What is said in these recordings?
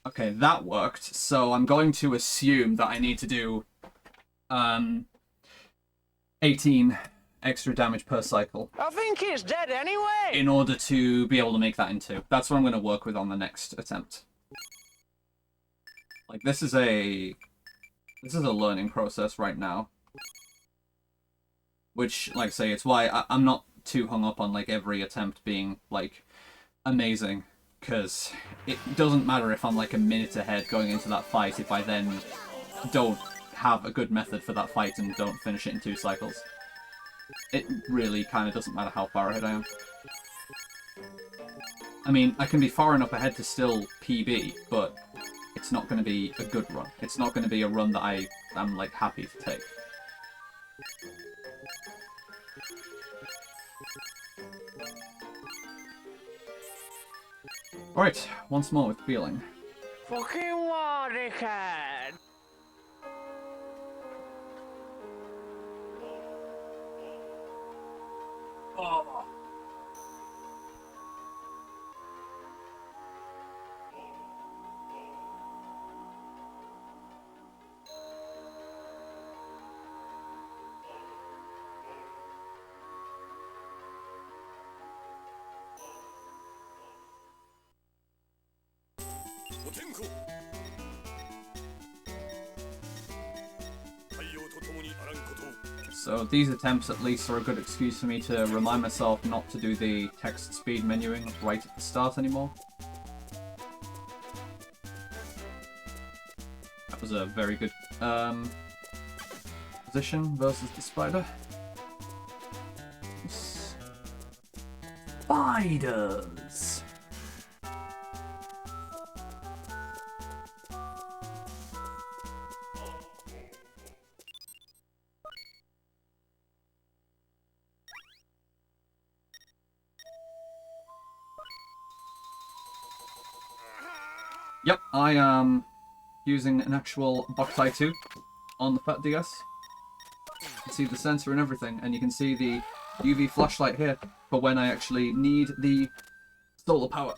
Okay, that worked. So I'm going to assume that I need to do 18 extra damage per cycle. I think he's dead anyway. In order to be able to make that into. That's what I'm going to work with on the next attempt. Like, this is a learning process right now. Which, like I say, it's why I'm not too hung up on, like, every attempt being, like, amazing. Because it doesn't matter if I'm, like, a minute ahead going into that fight if I then don't have a good method for that fight and don't finish it in 2 cycles. It really kind of doesn't matter how far ahead I am. I mean, I can be far enough ahead to still PB, but it's not going to be a good run. It's not going to be a run that I'm, like, happy to take. Alright, once more with feeling. Fucking watercat. Oh. So these attempts at least are a good excuse for me to remind myself not to do the text speed menuing right at the start anymore. That was a very good position versus the spider. Spiders! Yep, I am using an actual Boktai 2 on the Fat DS. You can see the sensor and everything, and you can see the UV flashlight here for when I actually need the solar power.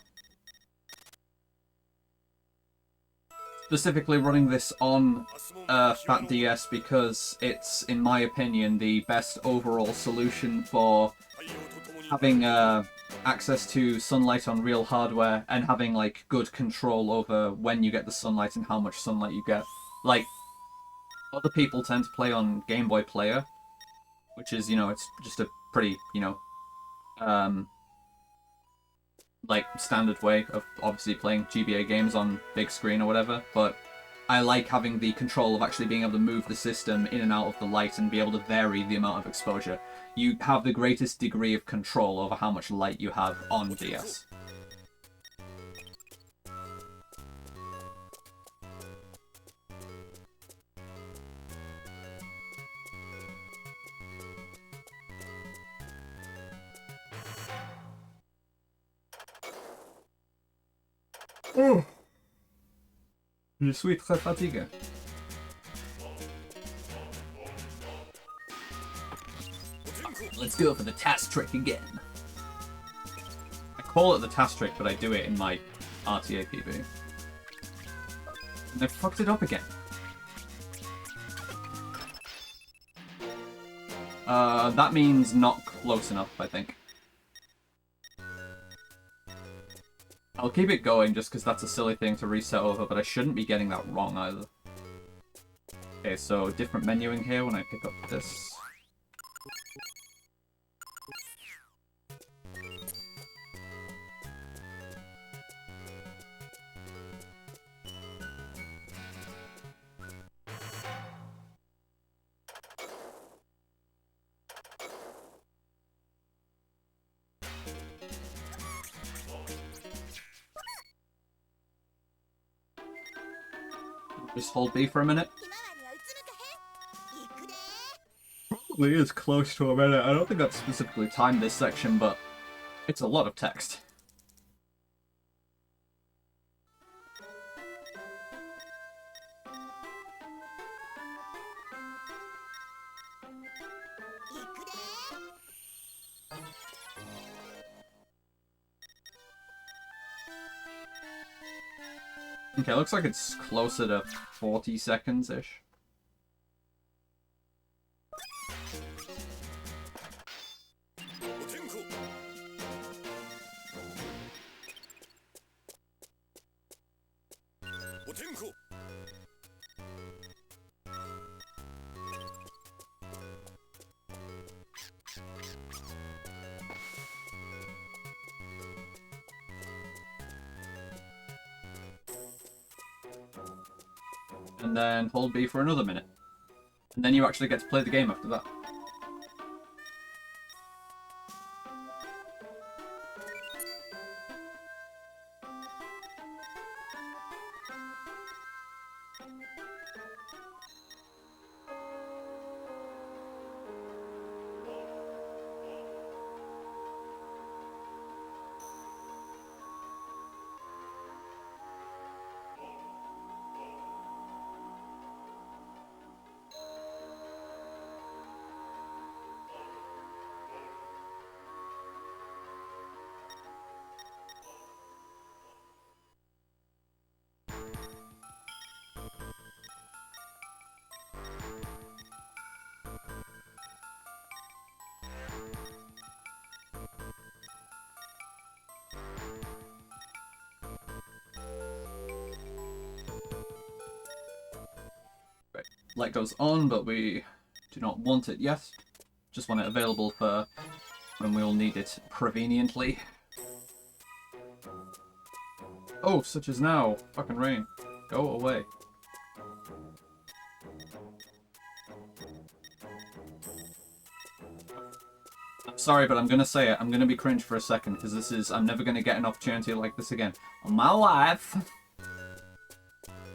Specifically running this on Fat DS because it's, in my opinion, the best overall solution for having access to sunlight on real hardware and having, like, good control over when you get the sunlight and how much sunlight you get. Like, other people tend to play on Game Boy Player, which is, you know, it's just a pretty, you know, like, standard way of obviously playing GBA games on big screen or whatever, but I like having the control of actually being able to move the system in and out of the light and be able to vary the amount of exposure. You have the greatest degree of control over how much light you have on DS. Oh. Je suis très fatigué. Let's go for the task trick again. I call it the task trick, but I do it in my RTA PB. And I fucked it up again. That means not close enough, I think. I'll keep it going just because that's a silly thing to reset over, but I shouldn't be getting that wrong either. Okay, so different menuing here when I pick up this. Just hold B for a minute. Probably is close to a minute. I don't think I've specifically timed this section, but it's a lot of text. Okay, looks like it's closer to 40 seconds-ish. And then hold B for another minute. And then you actually get to play the game after that. Right. Light goes on, but we do not want it yet. Just want it available for when we will need it preveniently. Oh, such as now. Fucking rain. Go away. I'm sorry, but I'm gonna say it. I'm gonna be cringe for a second, because this is... I'm never gonna get an opportunity like this again. On my life!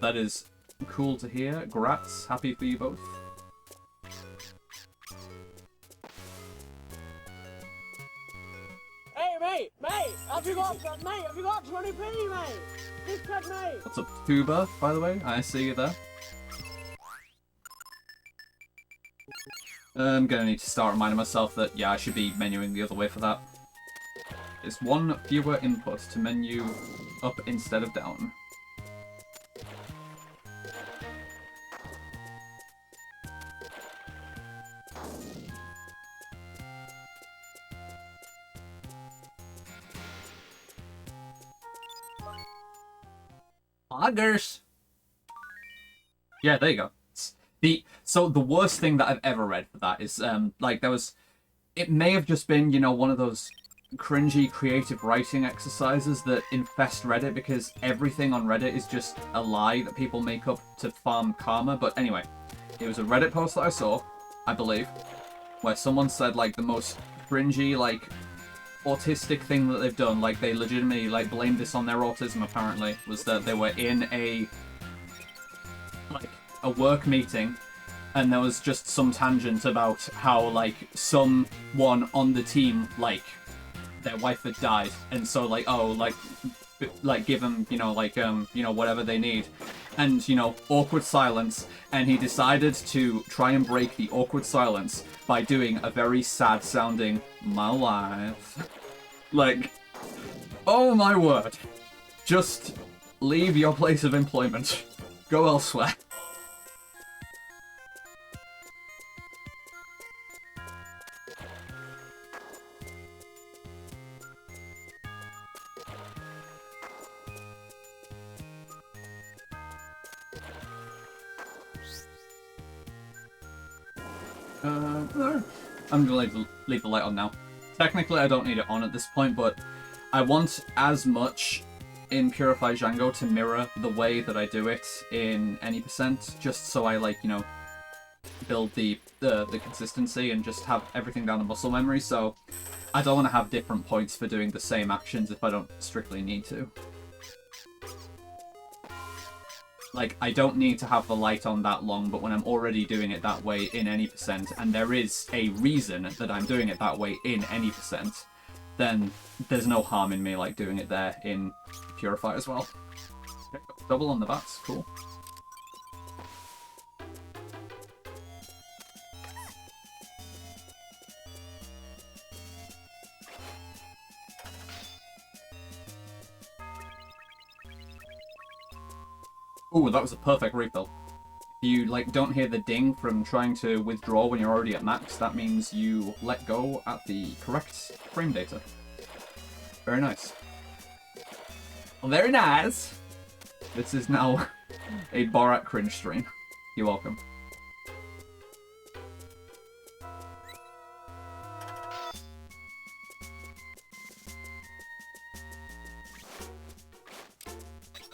That is cool to hear. Grats. Happy for you both. Hey, mate, have you got 20p, mate? Just check, mate. What's up, Tuba, by the way? I see you there. I'm gonna need to start reminding myself that, yeah, I should be menuing the other way for that. It's one fewer input to menu up instead of down. Poggers! Yeah, there you go. So the worst thing that I've ever read for that is, like, there was... It may have just been, you know, one of those cringy creative writing exercises that infest Reddit, because everything on Reddit is just a lie that people make up to farm karma. But anyway, it was a Reddit post that I saw, I believe, where someone said, like, the most cringy, like, autistic thing that they've done, like, they legitimately, like, blamed this on their autism, apparently, was that they were in a work meeting, and there was just some tangent about how, like, someone on the team, like, their wife had died, and so, like, oh, like give them, you know, like, you know, whatever they need, and, you know, awkward silence, and he decided to try and break the awkward silence by doing a very sad sounding "my life." Like, oh my word, just leave your place of employment, go elsewhere. I'm gonna leave the light on now. Technically, I don't need it on at this point, but I want as much in Purify Django to mirror the way that I do it in any percent, just so I, like, you know, build the consistency and just have everything down to muscle memory. So I don't want to have different points for doing the same actions if I don't strictly need to. Like, I don't need to have the light on that long, but when I'm already doing it that way in any percent, and there is a reason that I'm doing it that way in any percent, then there's no harm in me, like, doing it there in Purify as well. Okay, double on the bats, cool. Ooh, that was a perfect refill. If you like don't hear the ding from trying to withdraw when you're already at max, that means you let go at the correct frame data. Very nice. Well, very nice. This is now a Borat cringe stream. You're welcome.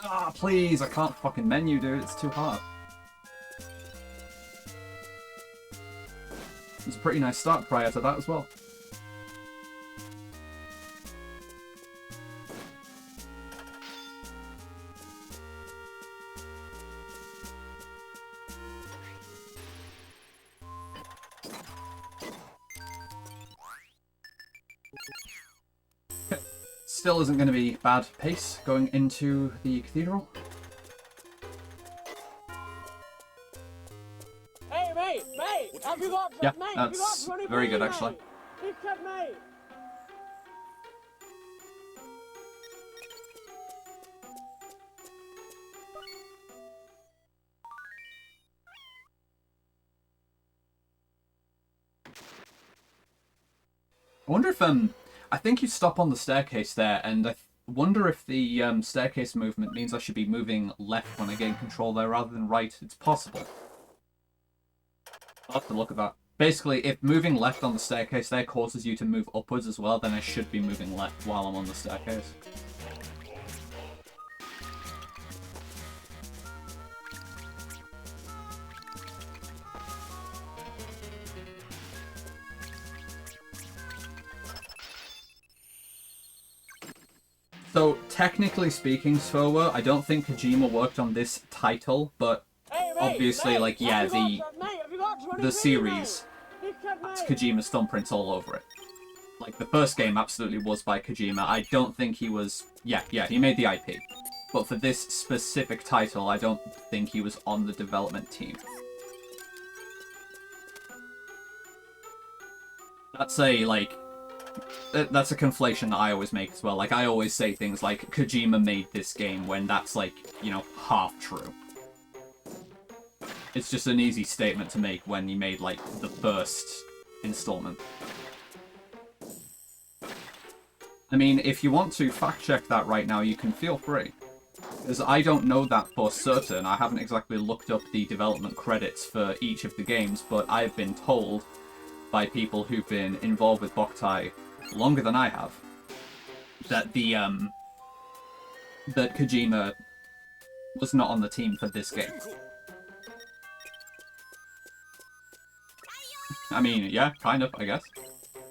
Ah, please, I can't fucking menu, dude. It's too hard. It's a pretty nice start prior to that as well. Still isn't going to be bad pace going into the cathedral. Hey, mate, have you got, Yeah, mate, have you got that's 20p, very good actually. mate? Big cut, mate. I wonder if I think you stop on the staircase there, and I wonder if the staircase movement means I should be moving left when I gain control there rather than right. It's possible. I'll have to look at that. Basically, if moving left on the staircase there causes you to move upwards as well, then I should be moving left while I'm on the staircase. So, technically speaking, Svoa, I don't think Kojima worked on this title, but Hey, mate, obviously, mate, like, yeah, have you got, mate, have you got 20p, the series mate? Big cut, has mate. Kojima's thumbprints all over it. Like, the first game absolutely was by Kojima. I don't think he was... Yeah, he made the IP. But for this specific title, I don't think he was on the development team. That's a, like... That's a conflation that I always make as well. Like, I always say things like, Kojima made this game, when that's, like, you know, half true. It's just an easy statement to make when you made, like, the first installment. I mean, if you want to fact-check that right now, you can feel free. Because I don't know that for certain. I haven't exactly looked up the development credits for each of the games, but I've been told by people who've been involved with Boktai longer than I have, that that Kojima was not on the team for this game. I mean, yeah, kind of, I guess.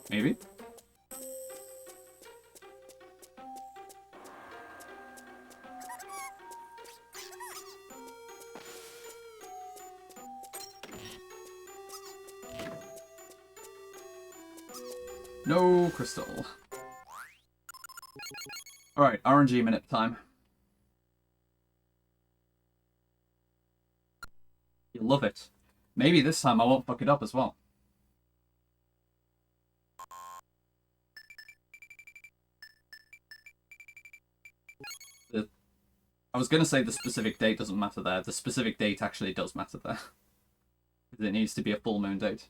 Maybe. No crystal. Alright, RNG minute time. You love it. Maybe this time I won't fuck it up as well. I was gonna say the specific date doesn't matter there. The specific date actually does matter there. It needs to be a full moon date.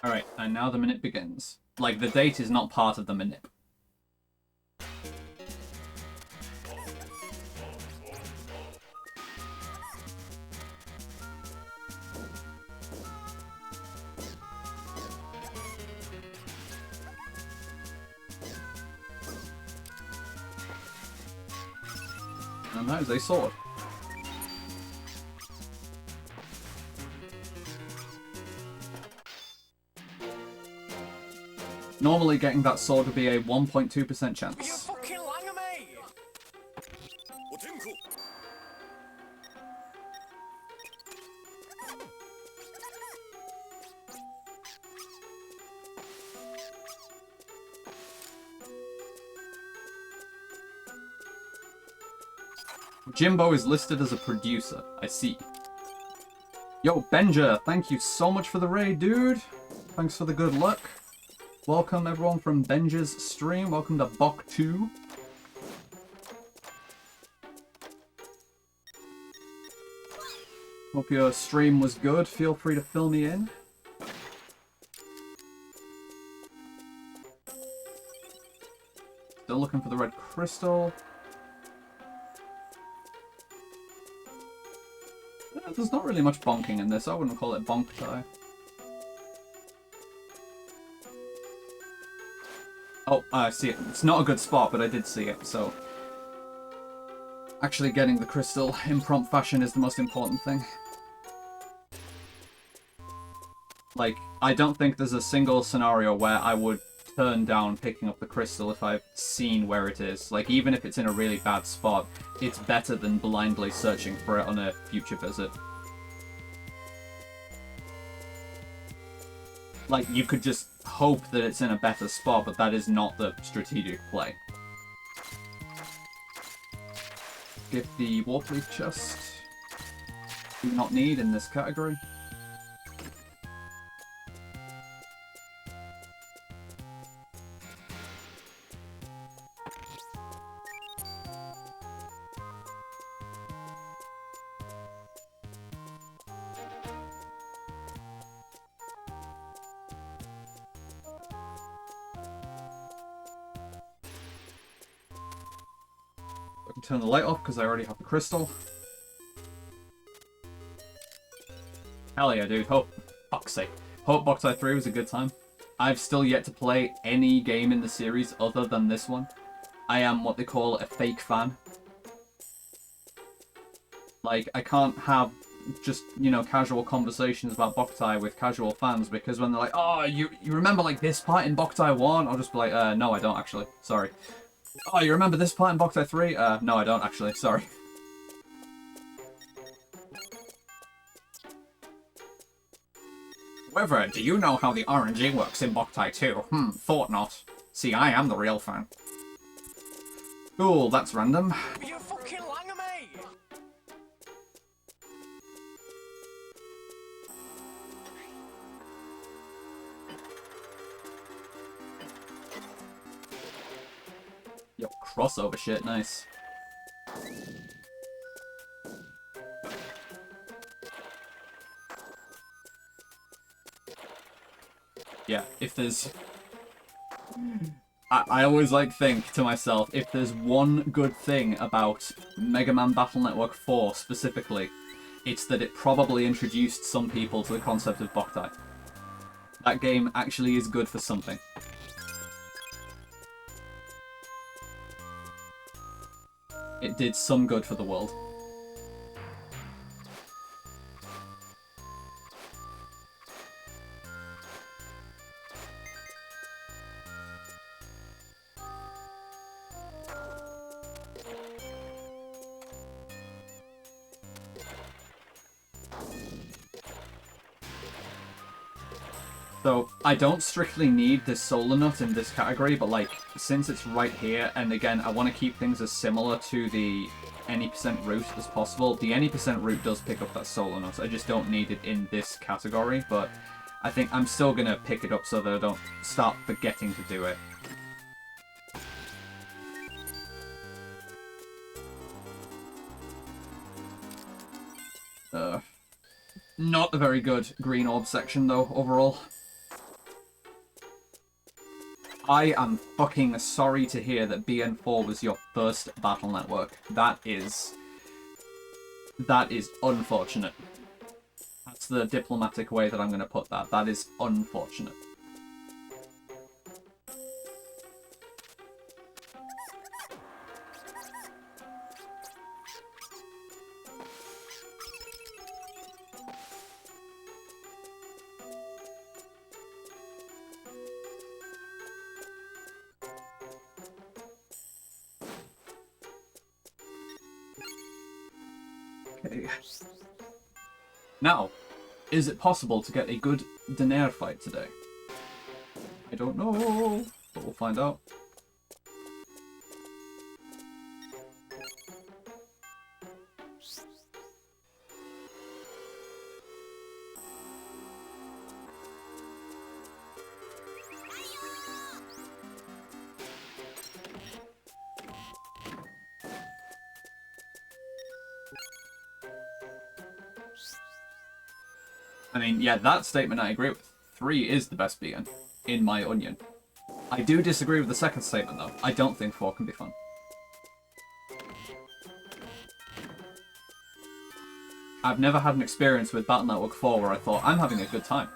Alright, and now the minute begins. Like, the date is not part of the minute. And that is a sword. Normally getting that sword would be a 1.2% chance. fucking lying, mate! Jimbo is listed as a producer. I see. Yo, Benja, thank you so much for the raid, dude. Thanks for the good luck. Welcome everyone from Benja's stream. Welcome to Bok 2. Hope your stream was good. Feel free to fill me in. Still looking for the red crystal. There's not really much bonking in this. I wouldn't call it Boktai. Oh, I see it. It's not a good spot, but I did see it, so... Actually getting the crystal in prompt fashion is the most important thing. Like, I don't think there's a single scenario where I would turn down picking up the crystal if I've seen where it is. Like, even if it's in a really bad spot, it's better than blindly searching for it on a future visit. Like, you could just hope that it's in a better spot, but that is not the strategic play. Give the warp leaf chest. Do not need in this category. Turn the light off because I already have the crystal. Hell yeah, dude. Hope, fuck's sake. Hope Boktai 3 was a good time. I've still yet to play any game in the series other than this one. I am what they call a fake fan. Like, I can't have just, you know, casual conversations about Boktai with casual fans because when they're like, oh, you remember like this part in Boktai 1? I'll just be like, no, I don't actually. Sorry. Oh, you remember this part in Boktai 3? No, I don't actually. Sorry. However, do you know how the RNG works in Boktai 2? Thought not. See, I am the real fan. Cool, that's random. You fucking langer me! Yo, crossover shit, nice. Yeah, if there's... I always think to myself, if there's one good thing about Mega Man Battle Network 4 specifically, it's that it probably introduced some people to the concept of Boktai. That game actually is good for something. It did some good for the world. So, I don't strictly need this solar nut in this category, but like, since it's right here, and again, I want to keep things as similar to the any percent root as possible. The any percent root does pick up that solar nut, I just don't need it in this category, but I think I'm still going to pick it up so that I don't start forgetting to do it. Not a very good green orb section though, overall. I am fucking sorry to hear that BN4 was your first battle network. That is unfortunate. That's the diplomatic way that I'm going to put that. That is unfortunate. Okay. Now, is it possible to get a good Daenerys fight today? I don't know, but we'll find out. I mean, yeah, that statement I agree with. 3 is the best BN, in my onion. I do disagree with the second statement, though. I don't think 4 can be fun. I've never had an experience with Battle Network 4 where I thought, I'm having a good time.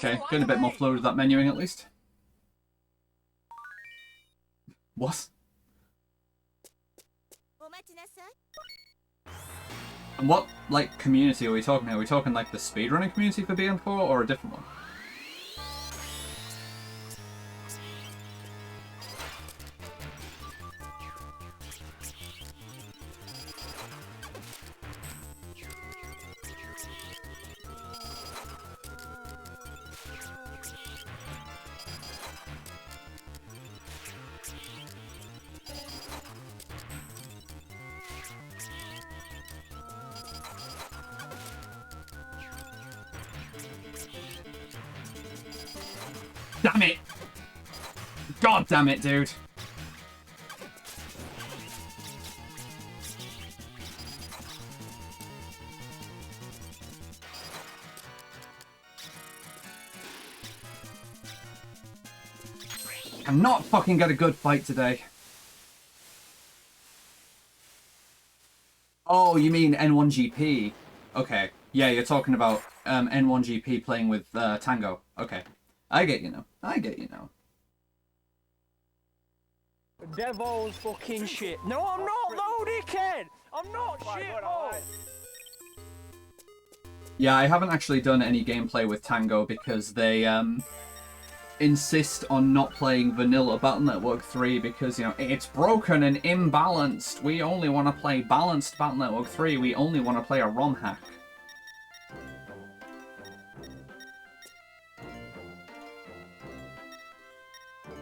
Okay, getting a bit more flow with that menuing at least. What? And what, like, community are we talking here? Are we talking, like, the speedrunning community for BN4 or a different one? Damn it! God damn it, dude! Cannot fucking get a good fight today. Oh, you mean N1GP? Okay. Yeah, you're talking about N1GP playing with Tango. Okay. I get you now. I get you now. Devil's fucking shit. No, I'm not, though, dickhead! I'm not shit, bro! Yeah, I haven't actually done any gameplay with Tango because they insist on not playing vanilla Battle Network 3 because, you know, it's broken and imbalanced. We only want to play balanced Battle Network 3. We only want to play a ROM hack.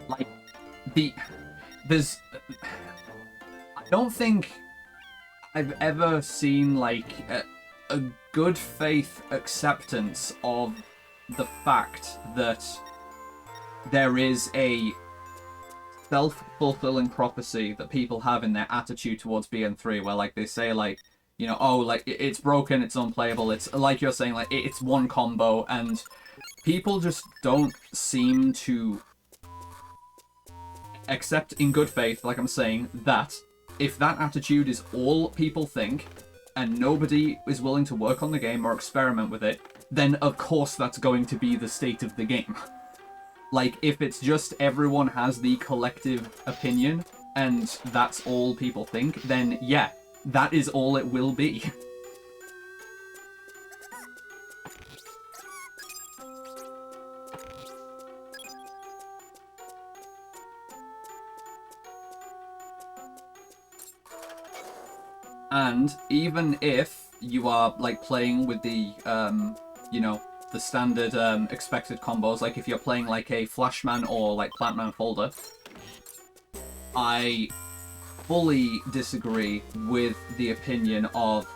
Like, I don't think I've ever seen, like, a good faith acceptance of the fact that there is a self-fulfilling prophecy that people have in their attitude towards BN3, where, like, they say, like, you know, oh, like, it's broken, it's unplayable, it's, like you're saying, like, it's one combo, and people just don't seem to accept in good faith, like I'm saying, that if that attitude is all people think, and nobody is willing to work on the game or experiment with it, then of course that's going to be the state of the game. Like, if it's just everyone has the collective opinion, and that's all people think, then yeah, that is all it will be. And even if you are, like, playing with the, you know, the standard expected combos, like if you're playing like a Flashman or like Plantman Folder, I fully disagree with the opinion of,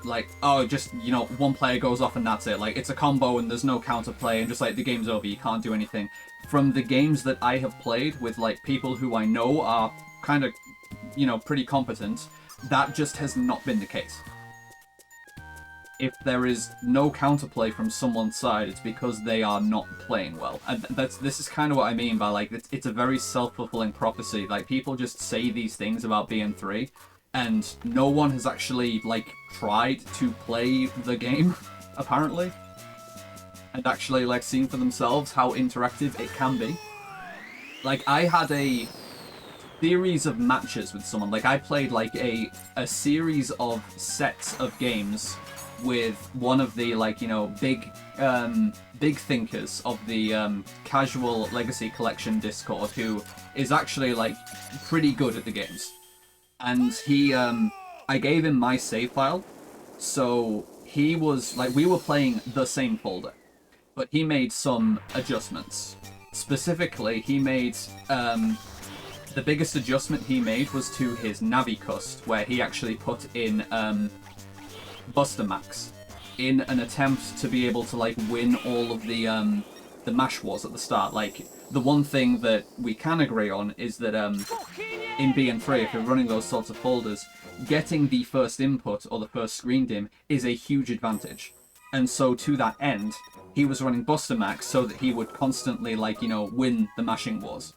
like, oh, just, you know, one player goes off and that's it. Like, it's a combo and there's no counterplay and just, like, the game's over, you can't do anything. From the games that I have played with, like, people who I know are kind of, you know, pretty competent, that just has not been the case. If there is no counterplay from someone's side, it's because they are not playing well. And this is kind of what I mean by, like, it's a very self-fulfilling prophecy. Like, people just say these things about BN3, and no one has actually, like, tried to play the game, apparently, and actually, like, seen for themselves how interactive it can be. Like, I had a series of matches with someone. Like, I played, like, a series of sets of games with one of the, like, you know, big thinkers of the casual Legacy Collection Discord, who is actually, like, pretty good at the games. And he, I gave him my save file, so he was, like, we were playing the same folder, but he made some adjustments specifically, he made the biggest adjustment he made was to his Navicust, where he actually put in Buster Max in an attempt to be able to like win all of the mash wars at the start. Like, the one thing that we can agree on is that in BN3, if you're running those sorts of folders, getting the first input or the first screen dim is a huge advantage. And so to that end, he was running Buster Max so that he would constantly, like, you know, win the mashing wars.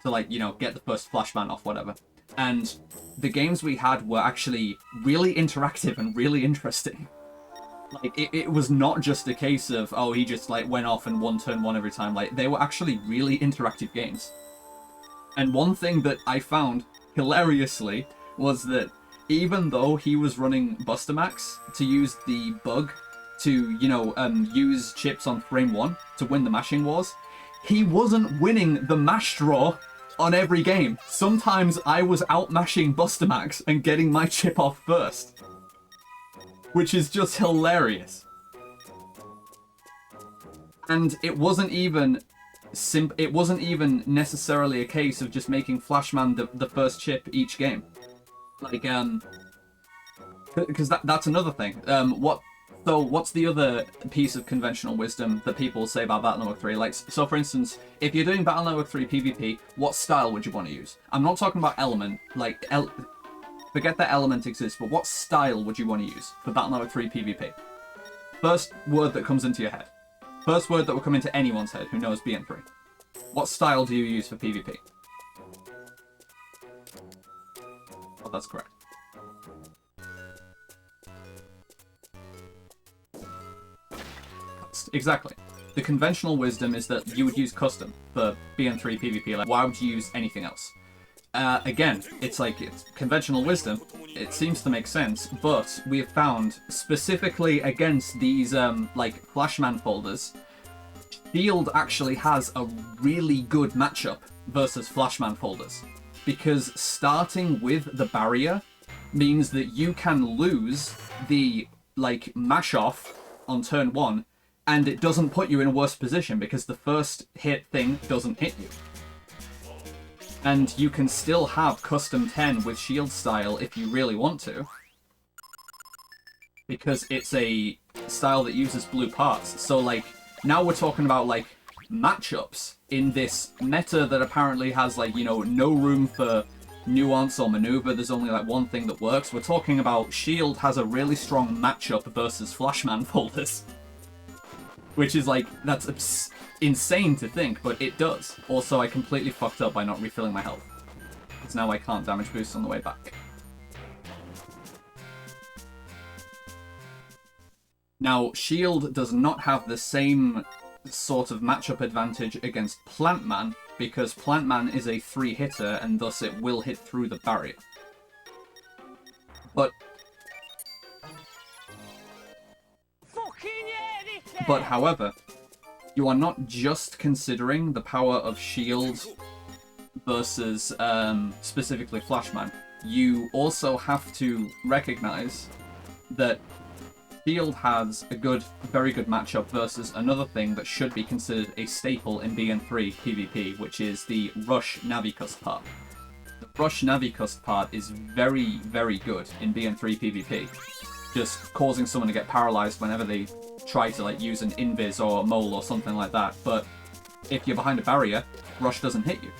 To, like, you know, get the first flashman off, whatever. And the games we had were actually really interactive and really interesting. Like, it was not just a case of, oh, he just, like, went off and won turn one every time. Like, they were actually really interactive games. And one thing that I found, hilariously, was that even though he was running Buster Max to use the bug to, you know, use chips on frame 1 to win the mashing wars, he wasn't winning the mash draw on every game. Sometimes I was out-mashing Buster Max and getting my chip off first. Which is just hilarious. And it wasn't even necessarily a case of just making Flashman the first chip each game. Like, because that's another thing. What's the other piece of conventional wisdom that people say about Battle Network 3? Like, so for instance, if you're doing Battle Network 3 PvP, what style would you want to use? I'm not talking about element, like, forget that element exists, but what style would you want to use for Battle Network 3 PvP? First word that comes into your head. First word that will come into anyone's head who knows BN3. What style do you use for PvP? Oh, that's correct. Exactly. The conventional wisdom is that you would use custom for BN3 PvP. Like, why would you use anything else? Again, it's like, it's conventional wisdom. It seems to make sense, but we have found, specifically against these, like, Flashman folders, Shield actually has a really good matchup versus Flashman folders. Because starting with the barrier means that you can lose the, like, mash off on turn 1, and it doesn't put you in a worse position because the first hit thing doesn't hit you. And you can still have custom 10 with shield style if you really want to. Because it's a style that uses blue parts. So, like, now we're talking about, like, matchups in this meta that apparently has, like, you know, no room for nuance or maneuver. There's only, like, one thing that works. We're talking about Shield has a really strong matchup versus Flashman folders. Which is, like, that's insane to think, but it does. Also, I completely fucked up by not refilling my health. Because now I can't damage boost on the way back. Now, Shield does not have the same sort of matchup advantage against Plantman, because Plantman is a 3-hitter, and thus it will hit through the barrier. But however, you are not just considering the power of Shield versus specifically Flashman. You also have to recognize that Shield has a very good matchup versus another thing that should be considered a staple in BN3 PvP, which is the Rush Navicust part. The Rush Navicust part is very, very good in BN3 PvP, just causing someone to get paralyzed whenever they try to, like, use an invis or a mole or something like that. But if you're behind a barrier, Rush doesn't hit you.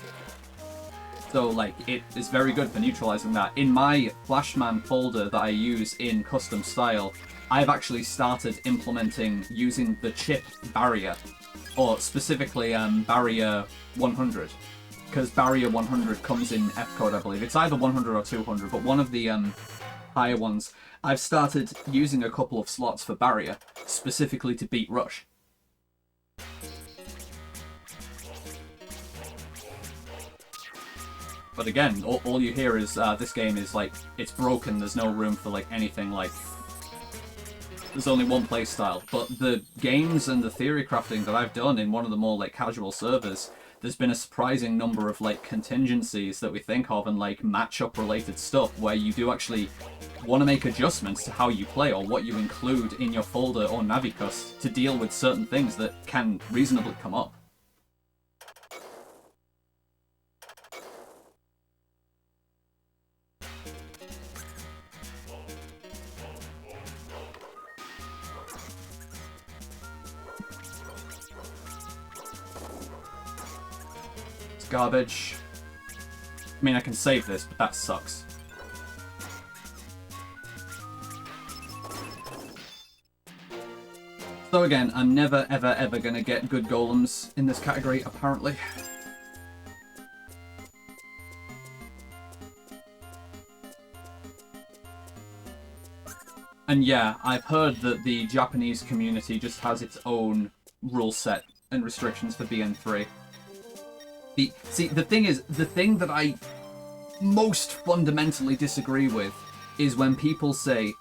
So, like, it is very good for neutralizing that. In my Flashman folder that I use in custom style, I've actually started implementing using the chip barrier, or specifically barrier 100, because barrier 100 comes in F code, I believe. It's either 100 or 200, but one of the higher ones. I've started using a couple of slots for barrier, specifically to beat Rush. But again, all you hear is this game is, like, it's broken, there's no room for, like, anything, like, there's only one play style. But the games and the theory crafting that I've done in one of the more, like, casual servers, there's been a surprising number of, like, contingencies that we think of and, like, matchup related stuff where you do actually want to make adjustments to how you play or what you include in your folder or Navicust to deal with certain things that can reasonably come up. garbage. I mean, I can save this, but that sucks. So again, I'm never, ever, ever gonna get good golems in this category, apparently. And yeah, I've heard that the Japanese community just has its own rule set and restrictions for BN3. See, the thing is, the thing that I most fundamentally disagree with is when people say,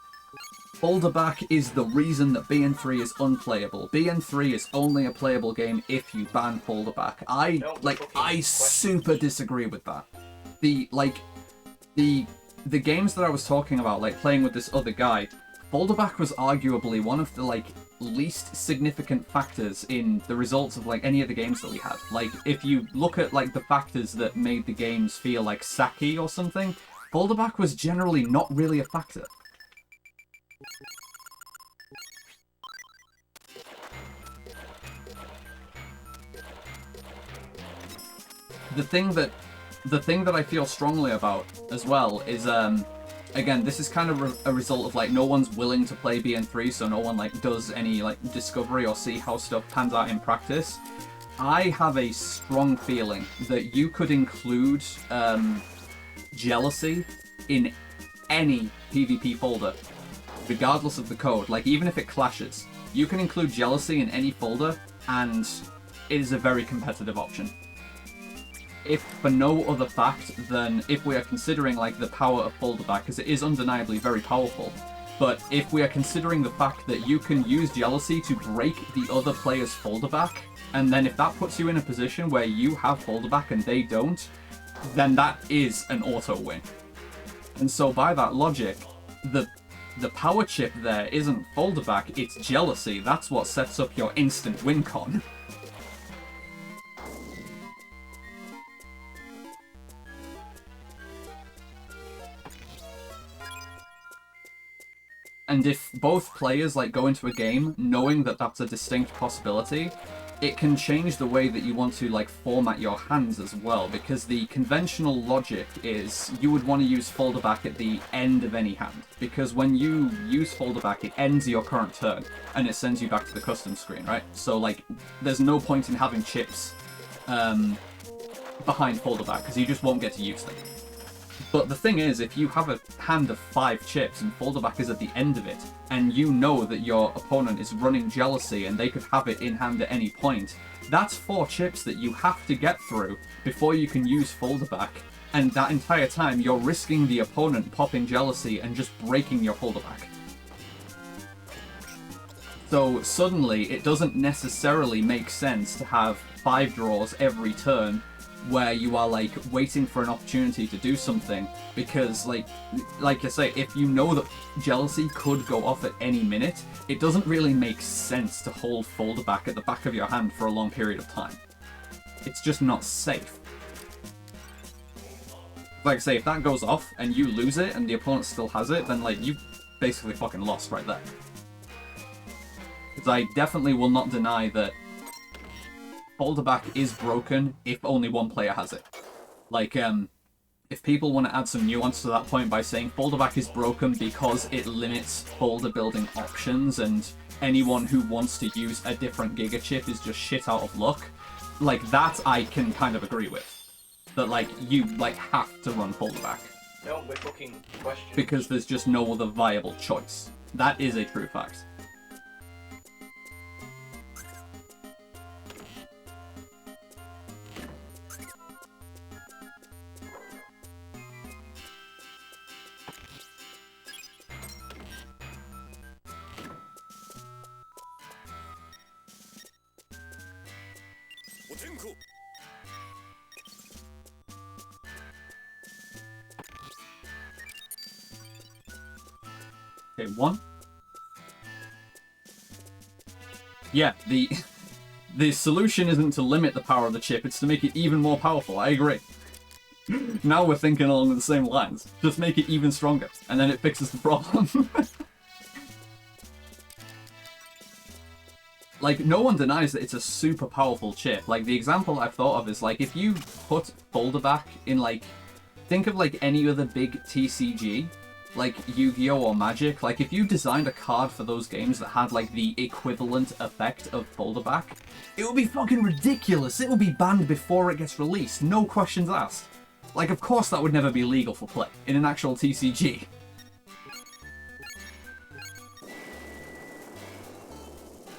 folder back is the reason that BN3 is unplayable. BN3 is only a playable game if you ban folder back. I super disagree with that. The games that I was talking about, like playing with this other guy, folder back was arguably one of the least significant factors in the results of any of the games that we had. Like, if you look at the factors that made the games feel like Saki or something, folder back was generally not really a factor. The thing that I feel strongly about as well is again, this is kind of a result of no one's willing to play BN3, so no one does any discovery or see how stuff pans out in practice. I have a strong feeling that you could include jealousy in any PvP folder, regardless of the code. Even if it clashes, you can include jealousy in any folder, and it is a very competitive option. If for no other fact than if we are considering the power of folder back, because it is undeniably very powerful, but if we are considering the fact that you can use jealousy to break the other player's folder back, and then if that puts you in a position where you have folder back and they don't, then that is an auto win. And so by that logic, the power chip there isn't folder back, it's jealousy. That's what sets up your instant win con. And if both players go into a game knowing that that's a distinct possibility, it can change the way that you want to format your hands as well, because the conventional logic is you would want to use folder back at the end of any hand, because when you use folder back, it ends your current turn and it sends you back to the custom screen, right? So there's no point in having chips behind folder back, because you just won't get to use them. But the thing is, if you have a hand of 5 chips and folder back is at the end of it, and you know that your opponent is running jealousy and they could have it in hand at any point, that's 4 chips that you have to get through before you can use folder back, and that entire time you're risking the opponent popping jealousy and just breaking your folder back. So suddenly it doesn't necessarily make sense to have 5 draws every turn where you are waiting for an opportunity to do something, because like I say, if you know that jealousy could go off at any minute, it doesn't really make sense to hold folder back at the back of your hand for a long period of time. It's just not safe. Like I say, if that goes off and you lose it and the opponent still has it, then you basically fucking lost right there. Because I definitely will not deny that folder back is broken if only one player has it. If people want to add some nuance to that point by saying folder back is broken because it limits folder building options and anyone who wants to use a different Giga chip is just shit out of luck, that I can kind of agree with. That you have to run folder back. No, we're fucking questions. Because there's just no other viable choice. That is a true fact. Okay, 1. Yeah, the solution isn't to limit the power of the chip, it's to make it even more powerful. I agree. Now we're thinking along the same lines. Just make it even stronger, and then it fixes the problem. like, no one denies that it's a super powerful chip. Like, the example I've thought of is, like, if you put Boulder back in, like, think of, like, any other big TCG, like Yu-Gi-Oh! Or Magic, like, if you designed a card for those games that had, like, the equivalent effect of Boulder back, it would be fucking ridiculous. It would be banned before it gets released. No questions asked. Like, of course that would never be legal for play in an actual TCG.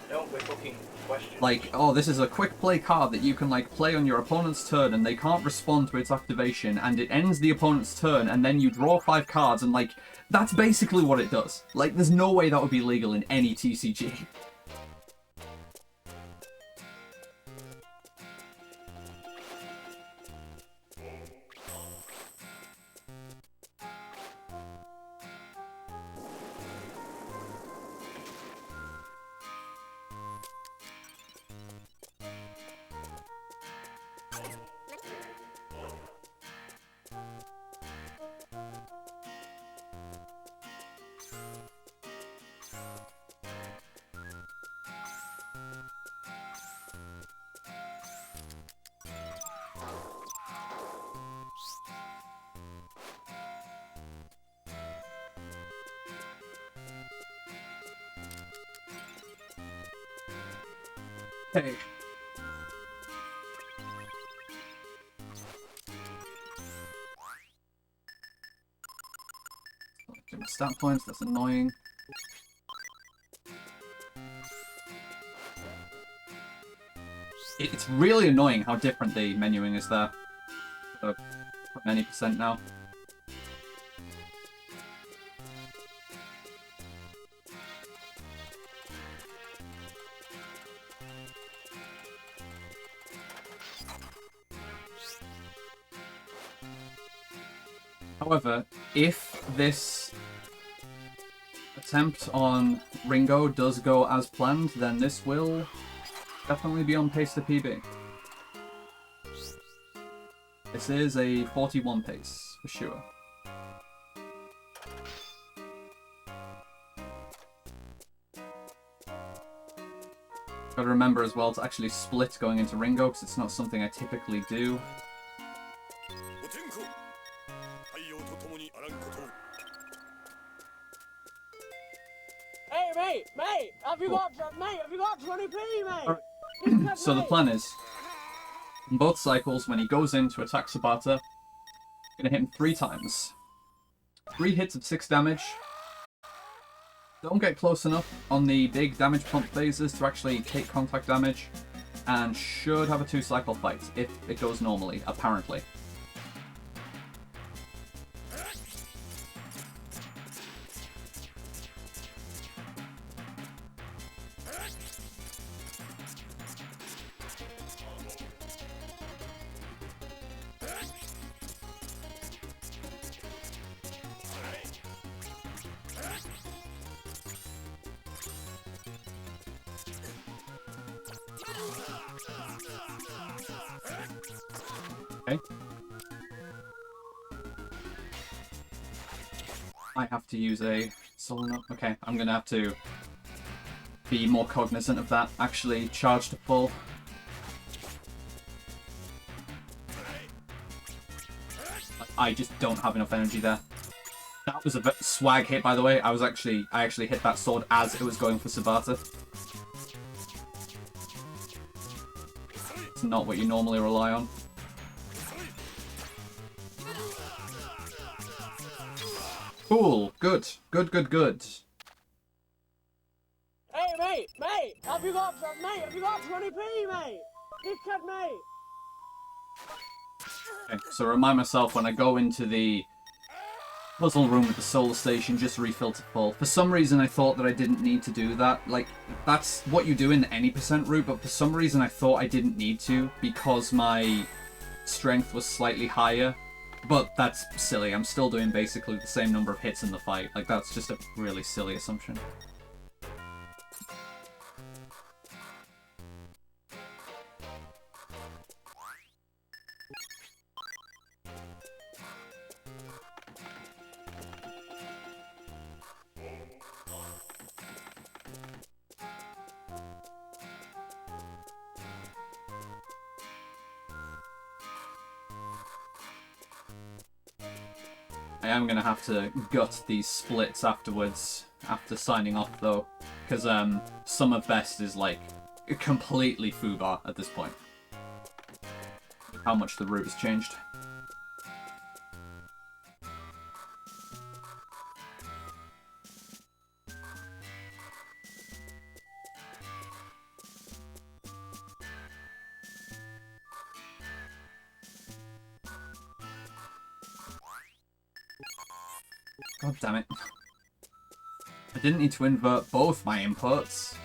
Don't be fucking questioning. Like, oh, this is a quick play card that you can, like, play on your opponent's turn and they can't respond to its activation, and it ends the opponent's turn, and then you draw 5 cards, and, like, that's basically what it does. Like, there's no way that would be legal in any TCG. Hey. Give my stat points, that's annoying. It's really annoying how different the menuing is there. From any percent now. However, if this attempt on Ringo does go as planned, then this will definitely be on pace to PB. This is a 41 pace, for sure. Gotta remember as well to actually split going into Ringo, because it's not something I typically do. Hey, mate, have you got 20p, mate? So the plan is, in both cycles, when he goes in to attack Sabata, I'm gonna hit him 3 times. 3 hits of 6 damage. Don't get close enough on the big damage pump phases to actually take contact damage, and should have a 2-cycle fight, if it goes normally, apparently. Okay. I have to use a soul note. Okay, I'm gonna have to be more cognizant of that. Actually, charge to full. I just don't have enough energy there. That was a swag hit, by the way. I actually hit that sword as it was going for Sabata. It's not what you normally rely on. Cool. Good. Good, good, good. Hey, mate, have you got 20p, mate? Dickhead, mate. Okay, so remind myself when I go into the puzzle room with the solar station, just refill to full. For some reason I thought that I didn't need to do that. Like, that's what you do in any percent route, but for some reason I thought I didn't need to because my strength was slightly higher. But that's silly. I'm still doing basically the same number of hits in the fight. Like, that's just a really silly assumption. am going to have to gut these splits afterwards, after signing off though, because Summer Best is like completely foobar at this point. How much the route has changed. God damn it. I didn't need to invert both my inputs.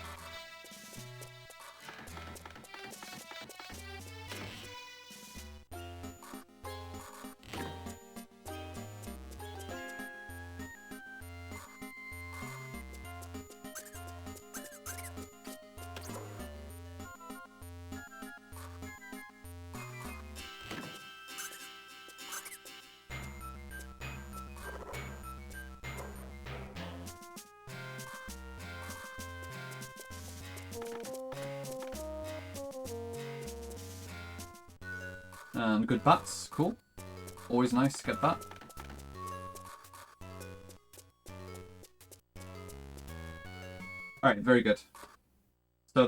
And good bats, cool. Always nice to get that. Alright, very good. So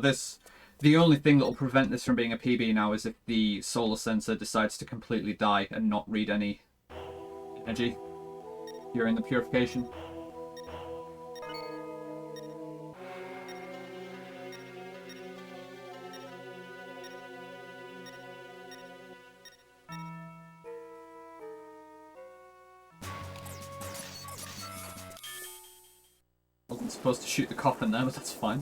the only thing that will prevent this from being a PB now is if the solar sensor decides to completely die and not read any energy during the purification. Wasn't supposed to shoot the coffin there, but that's fine.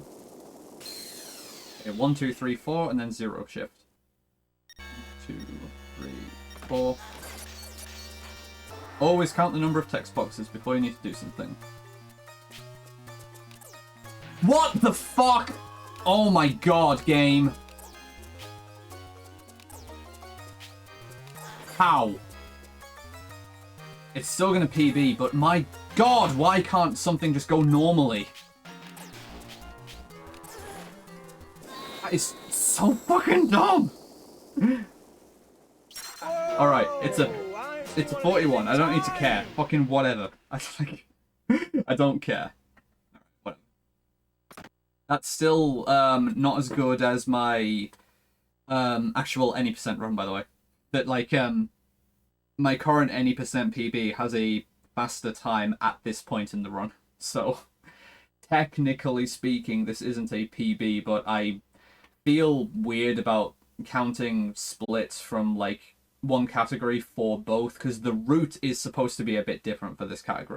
Okay, 1, 2, 3, 4, and then 0 shift. 2, 3, 4. Always count the number of text boxes before you need to do something. What the fuck? Oh my god, game. How? It's still gonna PB, but my god, why can't something just go normally? That is so fucking dumb! Alright, it's a 41. I don't need to care. Fucking whatever. I don't care. Whatever. That's still not as good as my actual any percent run, by the way. That like my current any percent PB has a faster time at this point in the run. So technically speaking, this isn't a PB, but I feel weird about counting splits from like one category for both, because the route is supposed to be a bit different for this category.